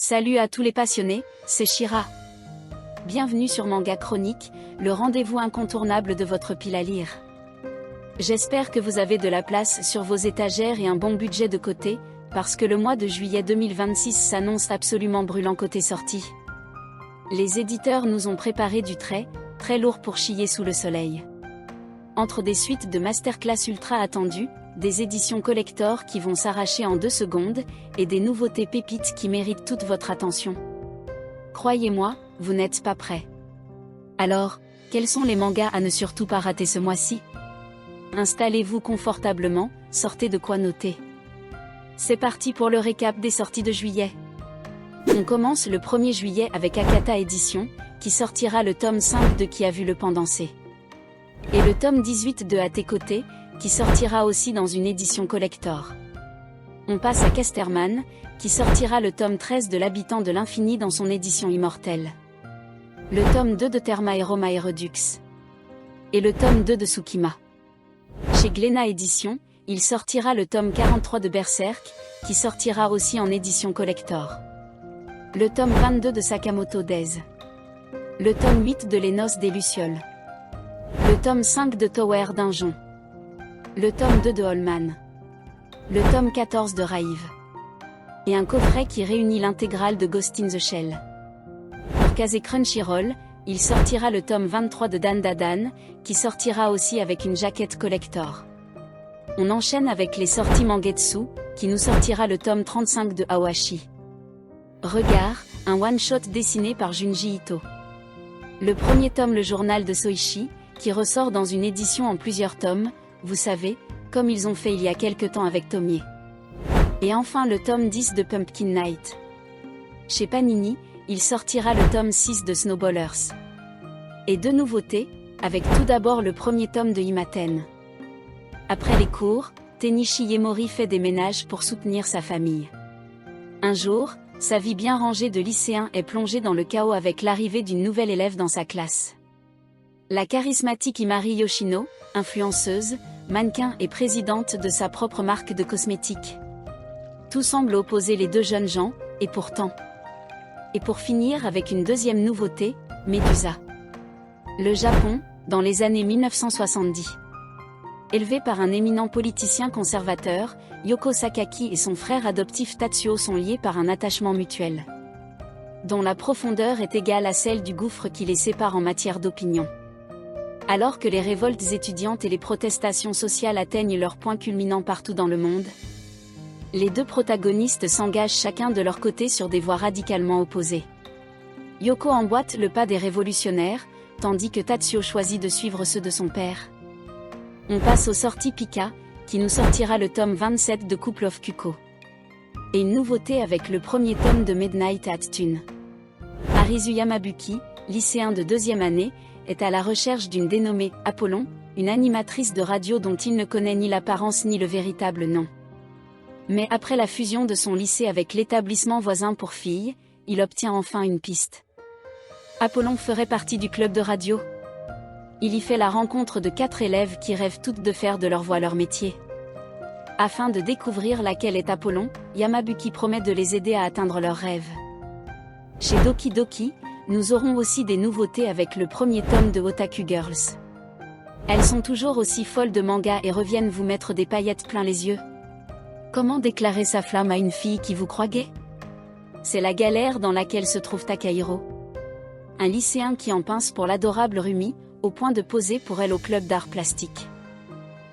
Salut à tous les passionnés, c'est Shira. Bienvenue sur Manga Chronique, le rendez-vous incontournable de votre pile à lire. J'espère que vous avez de la place sur vos étagères et un bon budget de côté, parce que le mois de juillet 2026 s'annonce absolument brûlant côté sortie. Les éditeurs nous ont préparé du très lourd pour chiller sous le soleil. Entre des suites de masterclass ultra attendues, des éditions collector qui vont s'arracher en 2 secondes, et des nouveautés pépites qui méritent toute votre attention. Croyez-moi, vous n'êtes pas prêts. Alors, quels sont les mangas à ne surtout pas rater ce mois-ci? Installez-vous confortablement, sortez de quoi noter. C'est parti pour le récap des sorties de juillet. On commence le 1er juillet avec Akata Édition, qui sortira le tome 5 de Qui a vu le pendancé. Et le tome 18 de À tes côtés, qui sortira aussi dans une édition collector. On passe à Casterman, qui sortira le tome 13 de L'habitant de l'infini dans son édition immortelle. Le tome 2 de Therma et Roma et Redux. Et le tome 2 de Tsukima. Chez Glénat Édition, il sortira le tome 43 de Berserk, qui sortira aussi en édition collector. Le tome 22 de Sakamoto Days. Le tome 8 de Les Noces des Lucioles. Le tome 5 de Tower Dungeon. Le tome 2 de Holman. Le tome 14 de Raive. Et un coffret qui réunit l'intégrale de Ghost in the Shell. Pour Kazé Crunchyroll, il sortira le tome 23 de Dan Dadan, qui sortira aussi avec une jaquette collector. On enchaîne avec les sorties Mangetsu, qui nous sortira le tome 35 de Awashi. Regard, un one-shot dessiné par Junji Ito. Le premier tome Le journal de Soichi, qui ressort dans une édition en plusieurs tomes, vous savez, comme ils ont fait il y a quelque temps avec Tomie. Et enfin le tome 10 de Pumpkin Night. Chez Panini, il sortira le tome 6 de Snowballers. Et 2 nouveautés, avec tout d'abord le premier tome de Imaten. Après les cours, Tenishi Yemori fait des ménages pour soutenir sa famille. Un jour, sa vie bien rangée de lycéen est plongée dans le chaos avec l'arrivée d'une nouvelle élève dans sa classe. La charismatique Imari Yoshino, influenceuse, mannequin et présidente de sa propre marque de cosmétiques. Tout semble opposer les deux jeunes gens, et pourtant. Et pour finir avec une deuxième nouveauté, Medusa. Le Japon, dans les années 1970. Élevé par un éminent politicien conservateur, Yoko Sakaki et son frère adoptif Tatsuo sont liés par un attachement mutuel, dont la profondeur est égale à celle du gouffre qui les sépare en matière d'opinion. Alors que les révoltes étudiantes et les protestations sociales atteignent leur point culminant partout dans le monde, les deux protagonistes s'engagent chacun de leur côté sur des voies radicalement opposées. Yoko emboîte le pas des révolutionnaires, tandis que Tatsuo choisit de suivre ceux de son père. On passe aux sorties Pika, qui nous sortira le tome 27 de Couple of Kuko. Et une nouveauté avec le premier tome de Midnight at Tune. Arisu Yamabuki, lycéen de 2e année, est à la recherche d'une dénommée Apollon, une animatrice de radio dont il ne connaît ni l'apparence ni le véritable nom. Mais après la fusion de son lycée avec l'établissement voisin pour filles, il obtient enfin une piste. Apollon ferait partie du club de radio. Il y fait la rencontre de 4 élèves qui rêvent toutes de faire de leur voix leur métier. Afin de découvrir laquelle est Apollon, Yamabuki promet de les aider à atteindre leurs rêves. Chez Doki Doki, nous aurons aussi des nouveautés avec le premier tome de Otaku Girls. Elles sont toujours aussi folles de manga et reviennent vous mettre des paillettes plein les yeux. Comment déclarer sa flamme à une fille qui vous croit gay? C'est la galère dans laquelle se trouve Takahiro. Un lycéen qui en pince pour l'adorable Rumi, au point de poser pour elle au club d'art plastique.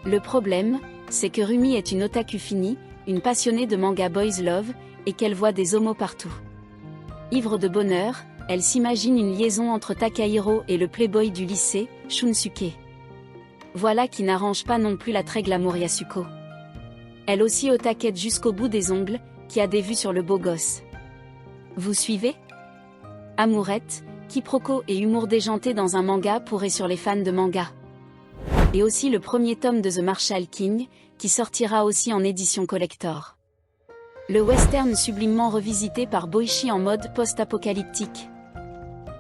Le problème, c'est que Rumi est une otaku finie, une passionnée de manga boys love, et qu'elle voit des homos partout. Ivre de bonheur, elle s'imagine une liaison entre Takahiro et le playboy du lycée, Shunsuke. Voilà qui n'arrange pas non plus la très glamour Yasuko. Elle aussi au taquet jusqu'au bout des ongles, qui a des vues sur le beau gosse. Vous suivez? Amourette, quiproquo et humour déjanté dans un manga pour et sur les fans de manga. Et aussi le premier tome de The Marshall King, qui sortira aussi en édition collector. Le western sublimement revisité par Boichi en mode post-apocalyptique.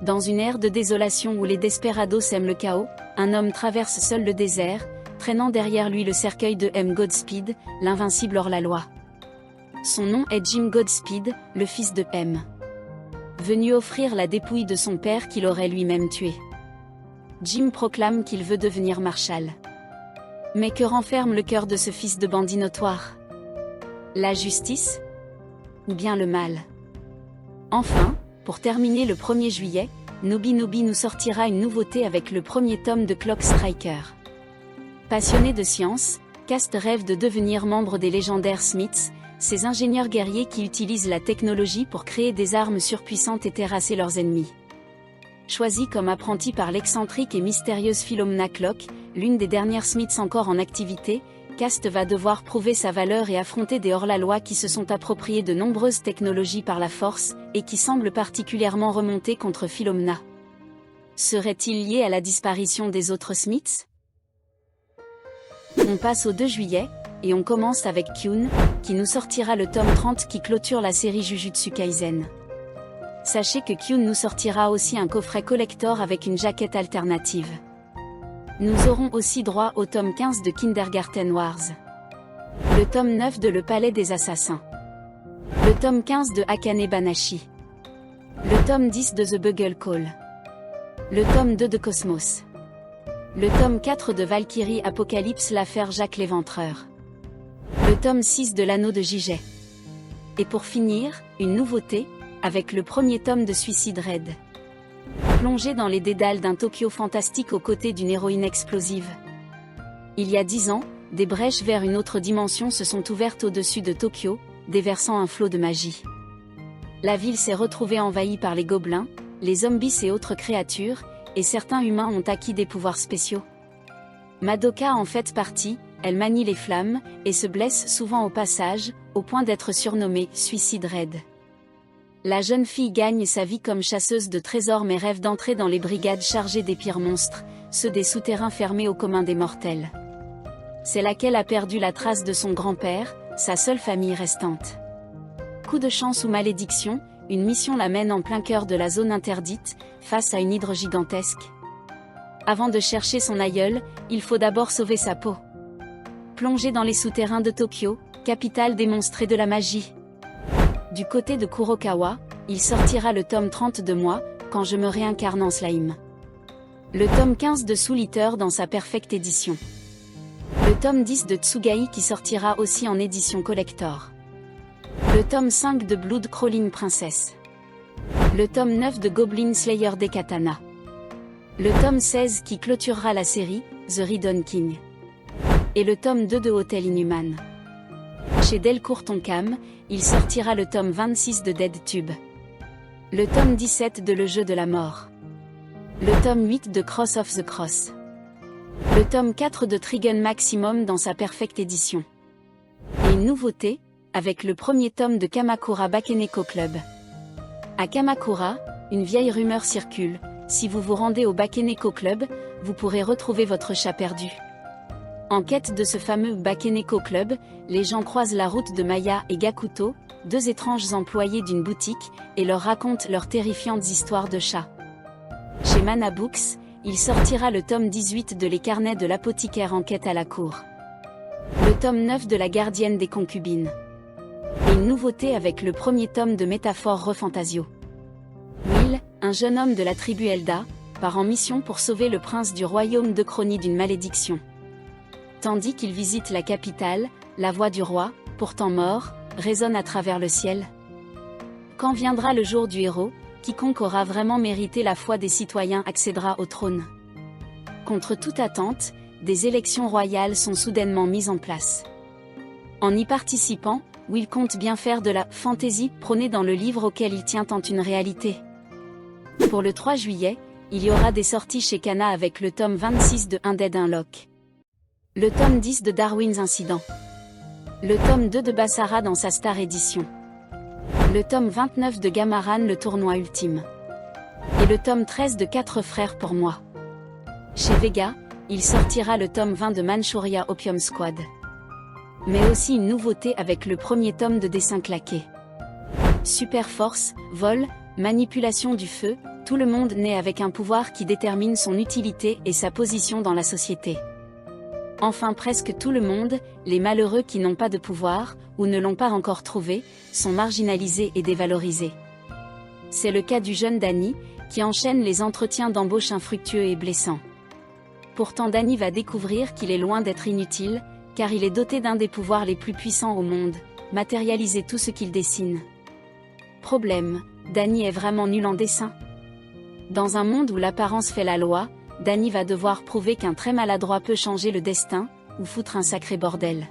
Dans une ère de désolation où les desperados sèment le chaos, un homme traverse seul le désert, traînant derrière lui le cercueil de M. Godspeed, l'invincible hors-la-loi. Son nom est Jim Godspeed, le fils de M. Venu offrir la dépouille de son père qu'il aurait lui-même tué. Jim proclame qu'il veut devenir marshal. Mais que renferme le cœur de ce fils de bandit notoire? La justice? Ou bien le mal? Enfin, pour terminer le 1er juillet, Noobi Noobi nous sortira une nouveauté avec le premier tome de Clock Striker. Passionné de science, Cast rêve de devenir membre des légendaires Smiths, ces ingénieurs guerriers qui utilisent la technologie pour créer des armes surpuissantes et terrasser leurs ennemis. Choisi comme apprenti par l'excentrique et mystérieuse Philomena Clock, l'une des dernières Smiths encore en activité, Cast va devoir prouver sa valeur et affronter des hors-la-loi qui se sont appropriés de nombreuses technologies par la force, et qui semblent particulièrement remonter contre Philomena. Serait-il lié à la disparition des autres Smiths? On passe au 2 juillet, et on commence avec Kyun, qui nous sortira le tome 30 qui clôture la série Jujutsu Kaisen. Sachez que Kyun nous sortira aussi un coffret collector avec une jaquette alternative. Nous aurons aussi droit au tome 15 de Kindergarten Wars. Le tome 9 de Le Palais des Assassins. Le tome 15 de Akane Banashi. Le tome 10 de The Bugle Call. Le tome 2 de Cosmos. Le tome 4 de Valkyrie Apocalypse l'affaire Jacques l'Éventreur. Le tome 6 de l'Anneau de Jijay. Et pour finir, une nouveauté, avec le premier tome de Suicide Red. Plongé dans les dédales d'un Tokyo fantastique aux côtés d'une héroïne explosive. Il y a 10 ans, des brèches vers une autre dimension se sont ouvertes au-dessus de Tokyo, déversant un flot de magie. La ville s'est retrouvée envahie par les gobelins, les zombies et autres créatures, et certains humains ont acquis des pouvoirs spéciaux. Madoka en fait partie, elle manie les flammes, et se blesse souvent au passage, au point d'être surnommée « Suicide Red ». La jeune fille gagne sa vie comme chasseuse de trésors mais rêve d'entrer dans les brigades chargées des pires monstres, ceux des souterrains fermés au commun des mortels. C'est là qu'elle a perdu la trace de son grand-père, sa seule famille restante. Coup de chance ou malédiction, une mission la mène en plein cœur de la zone interdite, face à une hydre gigantesque. Avant de chercher son aïeul, il faut d'abord sauver sa peau. Plongée dans les souterrains de Tokyo, capitale des monstres et de la magie. Du côté de Kurokawa, il sortira le tome 30 de Moi, quand je me réincarne en slime. Le tome 15 de Soul Eater dans sa perfecte édition. Le tome 10 de Tsugai qui sortira aussi en édition collector. Le tome 5 de Blood Crawling Princess. Le tome 9 de Goblin Slayer des Katana. Le tome 16 qui clôturera la série, The Ridon King. Et le tome 2 de Hotel Inhuman. Chez Delcourt Tonkam, il sortira le tome 26 de Dead Tube. Le tome 17 de Le Jeu de la Mort. Le tome 8 de Cross of the Cross. Le tome 4 de Trigun Maximum dans sa perfecte édition. Et une nouveauté, avec le premier tome de Kamakura Bakeneko Club. À Kamakura, une vieille rumeur circule, si vous vous rendez au Bakeneko Club, vous pourrez retrouver votre chat perdu. En quête de ce fameux Bakeneko Club, les gens croisent la route de Maya et Gakuto, deux étranges employés d'une boutique, et leur racontent leurs terrifiantes histoires de chats. Chez Mana Books, il sortira le tome 18 de Les Carnets de l'apothicaire en quête à la cour. Le tome 9 de La gardienne des concubines. Et une nouveauté avec le premier tome de Métaphore Refantasio. Will, un jeune homme de la tribu Elda, part en mission pour sauver le prince du royaume de Chronie d'une malédiction. Tandis qu'il visite la capitale, la voix du roi, pourtant mort, résonne à travers le ciel. Quand viendra le jour du héros, quiconque aura vraiment mérité la foi des citoyens accédera au trône. Contre toute attente, des élections royales sont soudainement mises en place. En y participant, Will compte bien faire de la « fantaisie » prônée dans le livre auquel il tient tant une réalité. Pour le 3 juillet, il y aura des sorties chez Kana avec le tome 26 de Undead Unlock. Le tome 10 de Darwin's Incident. Le tome 2 de Basara dans sa Star Edition. Le tome 29 de Gamaran le tournoi ultime. Et le tome 13 de 4 frères pour moi. Chez Vega, il sortira le tome 20 de Manchuria Opium Squad. Mais aussi une nouveauté avec le premier tome de Dessin claqué. Super force, vol, manipulation du feu, tout le monde naît avec un pouvoir qui détermine son utilité et sa position dans la société. Enfin presque tout le monde, les malheureux qui n'ont pas de pouvoir, ou ne l'ont pas encore trouvé, sont marginalisés et dévalorisés. C'est le cas du jeune Danny, qui enchaîne les entretiens d'embauche infructueux et blessants. Pourtant Danny va découvrir qu'il est loin d'être inutile, car il est doté d'un des pouvoirs les plus puissants au monde, matérialiser tout ce qu'il dessine. Problème, Danny est vraiment nul en dessin. Dans un monde où l'apparence fait la loi, Danny va devoir prouver qu'un trait maladroit peut changer le destin, ou foutre un sacré bordel.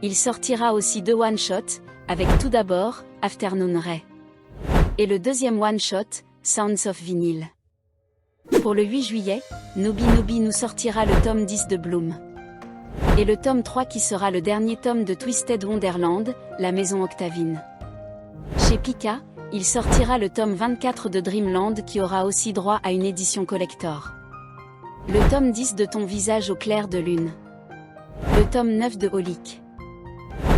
Il sortira aussi 2 one-shots, avec tout d'abord, Afternoon Ray. Et le deuxième one-shot, Sounds of Vinyl. Pour le 8 juillet, Noobi nous sortira le tome 10 de Bloom. Et le tome 3 qui sera le dernier tome de Twisted Wonderland, La Maison Octavine. Chez Pika, il sortira le tome 24 de Dreamland qui aura aussi droit à une édition collector. Le tome 10 de Ton visage au clair de lune. Le tome 9 de Holic.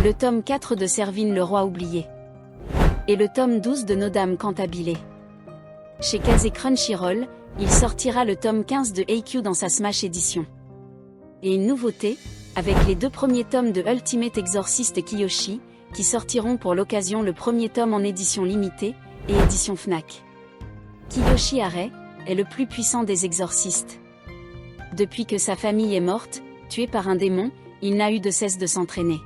Le tome 4 de Servine le roi oublié. Et le tome 12 de Nos dames cantabilées. Chez Kazé Crunchyroll, il sortira le tome 15 de AQ dans sa Smash édition. Et une nouveauté, avec les 2 premiers tomes de Ultimate Exorcist Kiyoshi, qui sortiront pour l'occasion le premier tome en édition limitée, et édition Fnac. Kiyoshi Arai est le plus puissant des exorcistes. Depuis que sa famille est morte, tuée par un démon, il n'a eu de cesse de s'entraîner.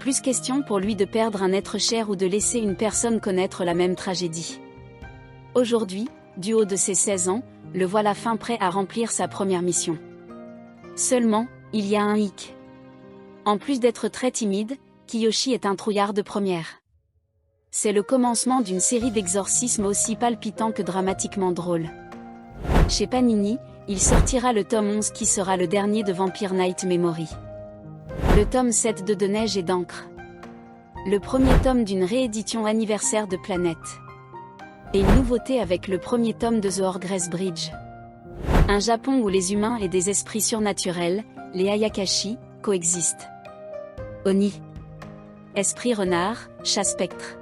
Plus question pour lui de perdre un être cher ou de laisser une personne connaître la même tragédie. Aujourd'hui, du haut de ses 16 ans, le voilà fin prêt à remplir sa première mission. Seulement, il y a un hic. En plus d'être très timide, Kiyoshi est un trouillard de première. C'est le commencement d'une série d'exorcismes aussi palpitants que dramatiquement drôles. Chez Panini, il sortira le tome 11 qui sera le dernier de Vampire Night Memory. Le tome 7 de De neige et d'encre. Le premier tome d'une réédition anniversaire de Planète. Et une nouveauté avec le premier tome de The Orgress Bridge. Un Japon où les humains et des esprits surnaturels, les Ayakashi, coexistent. Oni. Esprit renard, chat spectre.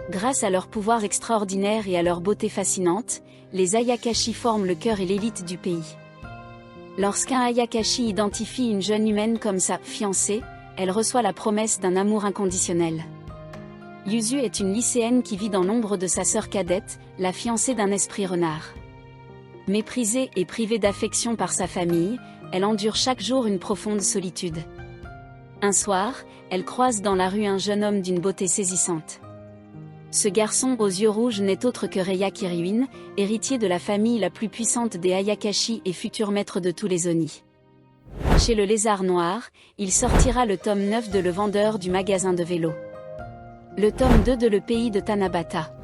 Grâce à leurs pouvoirs extraordinaires et à leur beauté fascinante, les Ayakashi forment le cœur et l'élite du pays. Lorsqu'un Ayakashi identifie une jeune humaine comme sa fiancée, elle reçoit la promesse d'un amour inconditionnel. Yuzu est une lycéenne qui vit dans l'ombre de sa sœur cadette, la fiancée d'un esprit renard. Méprisée et privée d'affection par sa famille, elle endure chaque jour une profonde solitude. Un soir, elle croise dans la rue un jeune homme d'une beauté saisissante. Ce garçon aux yeux rouges n'est autre que Reiya Kiryuin, héritier de la famille la plus puissante des Ayakashi et futur maître de tous les Oni. Chez le Lézard Noir, il sortira le tome 9 de Le Vendeur du magasin de vélo. Le tome 2 de Le Pays de Tanabata.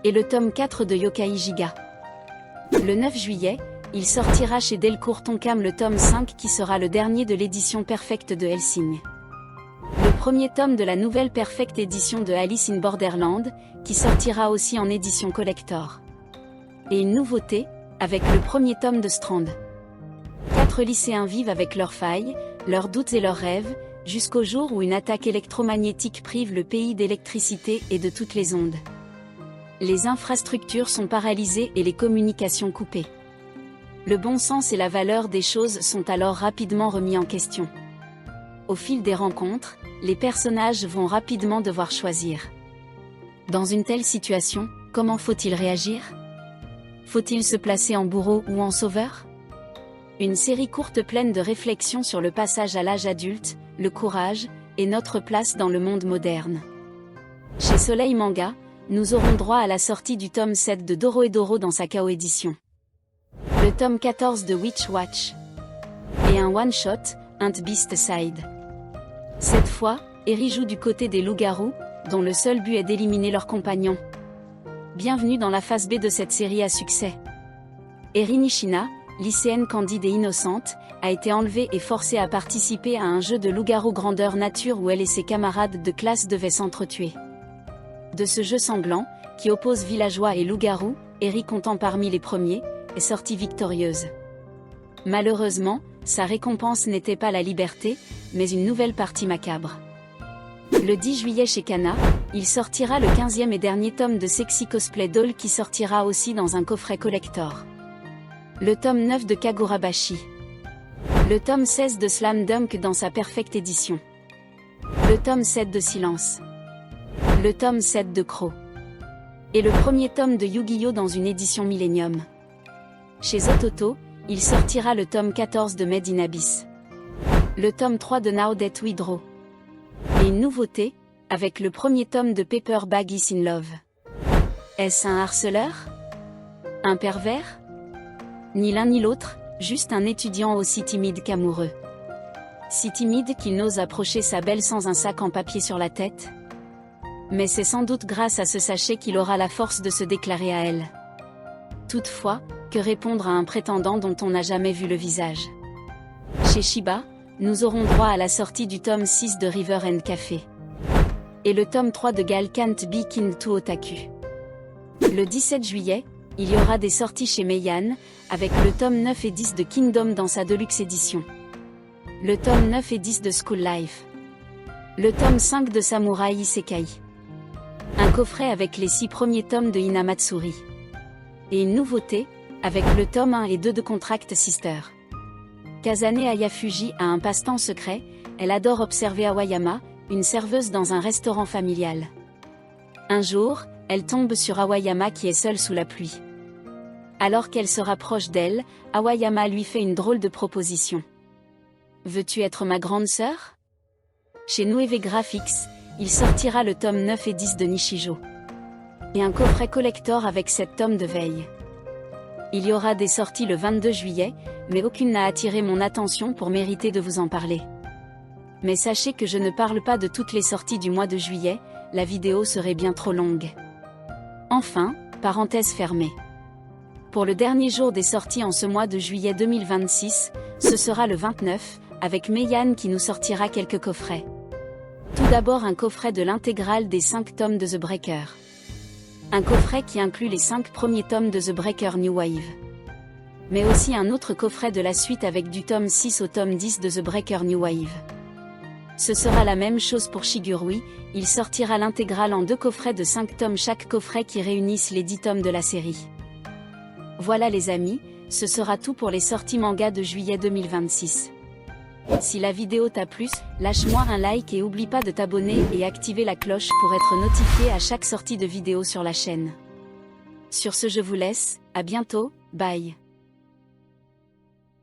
Et le tome 4 de Yokai Giga. Le 9 juillet, il sortira chez Delcourt Tonkam le tome 5 qui sera le dernier de l'édition Perfect de Hellsing. Le premier tome de la nouvelle Perfect édition de Alice in Borderland, qui sortira aussi en édition collector. Et une nouveauté, avec le premier tome de Strand. 4 lycéens vivent avec leurs failles, leurs doutes et leurs rêves, jusqu'au jour où une attaque électromagnétique prive le pays d'électricité et de toutes les ondes. Les infrastructures sont paralysées et les communications coupées. Le bon sens et la valeur des choses sont alors rapidement remis en question. Au fil des rencontres, les personnages vont rapidement devoir choisir. Dans une telle situation, comment faut-il réagir? Faut-il se placer en bourreau ou en sauveur? Une série courte pleine de réflexions sur le passage à l'âge adulte, le courage, et notre place dans le monde moderne. Chez Soleil Manga, nous aurons droit à la sortie du tome 7 de Dorohedoro dans sa KO édition. Le tome 14 de Witch Watch. Et un one-shot, Ant Beast Side. Cette fois, Eri joue du côté des loups-garous, dont le seul but est d'éliminer leurs compagnons. Bienvenue dans la phase B de cette série à succès. Eri Nishina, lycéenne candide et innocente, a été enlevée et forcée à participer à un jeu de loup-garou grandeur nature où elle et ses camarades de classe devaient s'entretuer. De ce jeu sanglant, qui oppose villageois et loup-garou, Eri comptant parmi les premiers, est sortie victorieuse. Malheureusement, sa récompense n'était pas la liberté, mais une nouvelle partie macabre. Le 10 juillet chez Kana, il sortira le 15e et dernier tome de Sexy Cosplay Doll qui sortira aussi dans un coffret collector. Le tome 9 de Kagurabashi. Le tome 16 de Slam Dunk dans sa perfecte édition. Le tome 7 de Silence. Le tome 7 de Crow. Et le premier tome de Yu-Gi-Oh dans une édition Millennium. Chez Ototo, il sortira le tome 14 de Made in Abyss. Le tome 3 de Now That We Draw. Et une nouveauté, avec le premier tome de Paper Bag Is in Love. Est-ce un harceleur? Un pervers? Ni l'un ni l'autre, juste un étudiant aussi timide qu'amoureux. Si timide qu'il n'ose approcher sa belle sans un sac en papier sur la tête. Mais c'est sans doute grâce à ce sachet qu'il aura la force de se déclarer à elle. Toutefois, que répondre à un prétendant dont on n'a jamais vu le visage? Chez Shiba, nous aurons droit à la sortie du tome 6 de River and Café. Et le tome 3 de Gal Can't Be King to Otaku. Le 17 juillet, il y aura des sorties chez Meian, avec le tome 9 et 10 de Kingdom dans sa Deluxe édition. Le tome 9 et 10 de School Life. Le tome 5 de Samurai Isekai. Un coffret avec les 6 premiers tomes de Hinamatsuri. Et une nouveauté, avec le tome 1 et 2 de Contract Sister. Kazane Ayafuji a un passe-temps secret, elle adore observer Awayama, une serveuse dans un restaurant familial. Un jour, elle tombe sur Awayama qui est seule sous la pluie. Alors qu'elle se rapproche d'elle, Awayama lui fait une drôle de proposition. « Veux-tu être ma grande sœur ?» Chez Nueve Graphics, il sortira le tome 9 et 10 de Nishijo. Et un coffret collector avec 7 tomes de veille. Il y aura des sorties le 22 juillet, mais aucune n'a attiré mon attention pour mériter de vous en parler. Mais sachez que je ne parle pas de toutes les sorties du mois de juillet, la vidéo serait bien trop longue. Enfin, parenthèse fermée. Pour le dernier jour des sorties en ce mois de juillet 2026, ce sera le 29, avec Meian qui nous sortira quelques coffrets. Tout d'abord un coffret de l'intégrale des 5 tomes de The Breaker. Un coffret qui inclut les 5 premiers tomes de The Breaker New Wave. Mais aussi un autre coffret de la suite avec du tome 6 au tome 10 de The Breaker New Wave. Ce sera la même chose pour Shigurui, il sortira l'intégrale en 2 coffrets de 5 tomes chaque coffret qui réunissent les 10 tomes de la série. Voilà les amis, ce sera tout pour les sorties manga de juillet 2026. Si la vidéo t'a plu, lâche-moi un like et oublie pas de t'abonner et activer la cloche pour être notifié à chaque sortie de vidéo sur la chaîne. Sur ce je vous laisse, à bientôt, bye.